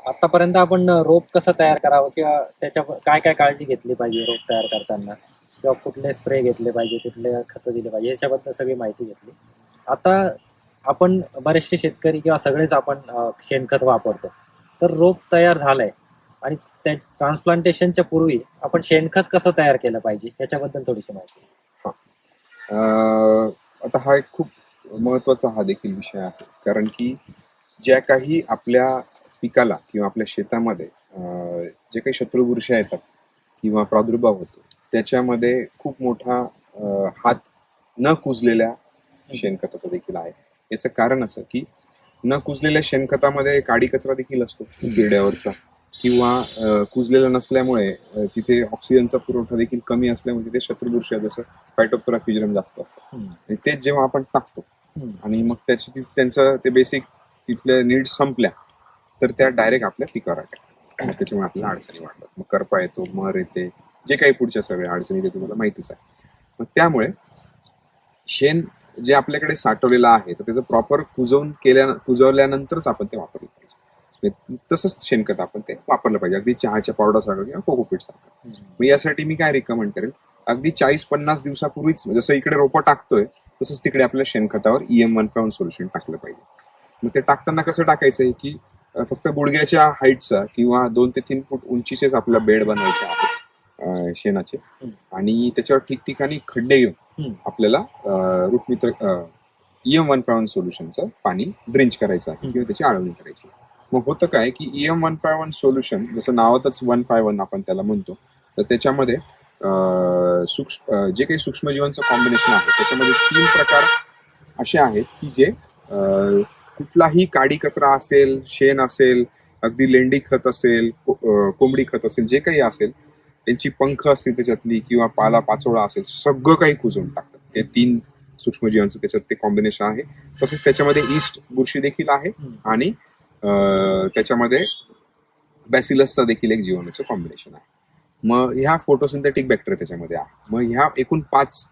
आतापर्यंत आपण रोप कसं तयार करावं किंवा त्याच्या काय काय काळजी घेतली पाहिजे रोप तयार करताना, किंवा कुठले स्प्रे घेतले पाहिजे, कुठले खतं दिले पाहिजे, याच्याबद्दल सगळी माहिती घेतली. आता आपण बरेचसे शेतकरी किंवा सगळेच आपण शेणखत वापरतो. तर रोप तयार झालंय आणि त्या ट्रान्सप्लांटेशनच्या पूर्वी आपण शेणखत कसं तयार केलं पाहिजे याच्याबद्दल थोडीशी माहिती. आता हा एक खूप महत्वाचा हा देखील विषय आहे, कारण की ज्या काही आपल्या पिकाला किंवा आपल्या शेतामध्ये जे काही शत्रुबुरशी येतात किंवा प्रादुर्भाव होतो, त्याच्यामध्ये खूप मोठा हात न कुजलेल्या शेणखताचा देखील आहे. याचं कारण असं की न कुजलेल्या शेणखतामध्ये काडी कचरा देखील असतो बिरड्यावरचा, किंवा कुजलेला नसल्यामुळे तिथे ऑक्सिजनचा पुरवठा देखील कमी असल्यामुळे तिथे शत्रुबुरशी जसं फायटोप्थोरा फ्युजरम जास्त असतात. आणि तेच जेव्हा आपण टाकतो आणि मग त्यांचं ते बेसिक तिथल्या नीड्स संपल्या तर त्या डायरेक्ट आपल्या पिकावर अटॅक, त्याच्यामुळे आपल्याला अडचणी वाढतात. मग करपा येतो, मर येते, जे काही पुढच्या सगळ्या अडचणी ते तुम्हाला माहितीच आहे. मग त्यामुळे शेण जे आपल्याकडे साठवलेलं आहे तर त्याचं प्रॉपर कुजवल्यानंतरच आपण ते वापरलं पाहिजे. तसंच शेणखत आपण ते वापरलं पाहिजे, अगदी चहाच्या पावडर सारखं किंवा कोकोपीट सारखं. मग यासाठी मी काय रिकमेंड करेल, अगदी 40-50 दिवसापूर्वीच जसं इकडे रोपं टाकतोय तसंच तिकडे आपल्या शेणखतावर EM15 सोल्युशन टाकलं पाहिजे. मग ते टाकताना कसं टाकायचंय की फक्त गुडघ्याच्या हाईटचा किंवा 2 ते 3 फूट उंचीचेच आपला बेड बनवायचे आहे शेणाचे, आणि त्याच्यावर ठिकठिकाणी खड्डे घेऊन आपल्याला रूटमित्र EM15 सोल्युशनचं पाणी ड्रिंच करायचं आहे किंवा त्याची आळवणी करायची. मग होतं काय की EM15 सोल्युशन, जसं नावातच 151 आपण त्याला म्हणतो, तर त्याच्यामध्ये जे काही सूक्ष्मजीवांचं कॉम्बिनेशन आहे त्याच्यामध्ये 3 प्रकार असे आहेत की जे कुठलाही काडी कचरा असेल, शेण असेल, अगदी लेंडी खत असेल, कोंबडी खत असेल, जे काही असेल, त्यांची पंख असतील त्याच्यातली किंवा पाला पाचोळा असेल, सगळं काही कुजवून टाकतात. ते 3 सूक्ष्मजीवांचं त्याच्यात ते कॉम्बिनेशन आहे. तसेच त्याच्यामध्ये ईस्ट बुरशी देखील आहे आणि त्याच्यामध्ये बॅसिलसचा देखील एक जीवाणूचं कॉम्बिनेशन आहे. मग ह्या फोटोसिंथेटिक बॅक्टेरिया त्याच्यामध्ये आहे. मग ह्या एकूण 5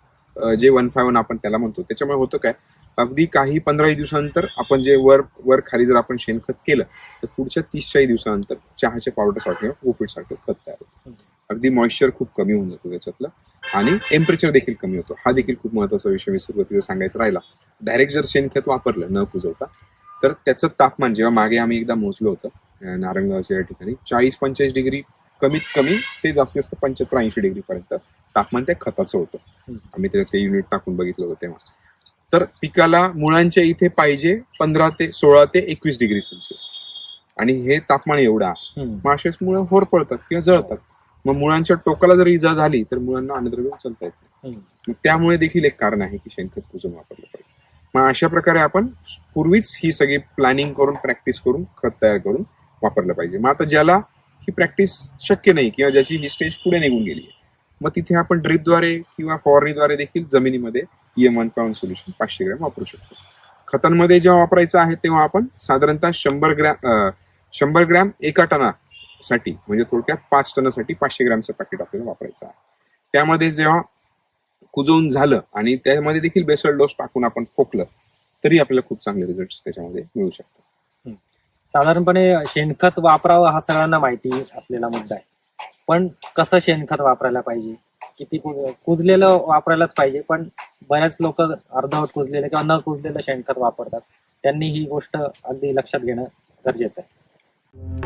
जे 151 आपण त्याला म्हणतो, त्याच्यामुळे होतं काय, अगदी काही 15 दिवसानंतर आपण जे वर खाली जर आपण शेणखत केलं तर पुढच्या 30-40 दिवसानंतर चहाच्या पावडर सारखं किंवा कोकोपीट सारखं खत तयार होतं. अगदी मॉइश्चर खूप कमी होऊन जातो त्याच्यातलं आणि टेम्परेचर देखील कमी होतो. हा देखील खूप महत्वाचा विषय मी सुरुवातीला सांगायचा राहिला. डायरेक्ट जर शेणखत वापरलं न कुजवता तर त्याचं तापमान, जेव्हा मागे आम्ही एकदा मोजलं होतं नारंगावच्या या ठिकाणी, 40-45 डिग्री कमीत कमी ते जास्तीत जास्त 75-80 डिग्री पर्यंत तापमान त्या खताचं होतं. आम्ही ते युनिट टाकून बघितलं होतं तेव्हा. तर पिकाला मुळांच्या इथे पाहिजे 16 ते 21 डिग्री सेल्सिअस, आणि हे तापमान एवढं आहे. मग असेच मुळं होरपळतात किंवा जळतात. मग मुळांच्या टोकाला जर इजा झाली तर मुळांना अन्नद्रव्य उचलता येत नाही. मग त्यामुळे देखील एक कारण आहे की शेणखत कुजून वापरलं पाहिजे. मग अशा प्रकारे आपण पूर्वीच ही सगळी प्लॅनिंग करून, प्रॅक्टिस करून, खत तयार करून वापरलं पाहिजे. मग आता ज्याला ही प्रॅक्टिस शक्य नाही किंवा ज्याची ही स्टेज पुढे निघून गेली, मग तिथे आपण ड्रिपद्वारे किंवा फवारणीद्वारे देखील जमिनीमध्ये EM15 सोल्युशन 500 ग्रॅम वापरू शकतो. खतांमध्ये जेव्हा वापरायचं आहे तेव्हा आपण साधारणतः 100 ग्रॅम एका टनासाठी, म्हणजे थोडक्यात 5 टनासाठी 500 ग्रॅमचं पॅकेट आपल्याला वापरायचं आहे. त्यामध्ये जेव्हा कुजवून झालं आणि त्यामध्ये देखील बेसल डोस टाकून आपण फोकलं तरी आपल्याला खूप चांगले रिझल्ट त्याच्यामध्ये मिळू शकतात. साधारणपणे शेणखत वापरावं हा सगळ्यांना माहिती असलेला मुद्दा आहे, पण कसं शेणखत वापरायला पाहिजे, किती कुजलेलं वापरायलाच पाहिजे, पण बऱ्याच लोक अर्धवट कुजलेलं किंवा न कुजलेलं शेणखत वापरतात. त्यांनी ही गोष्ट अगदी लक्षात घेणं गरजेचं आहे.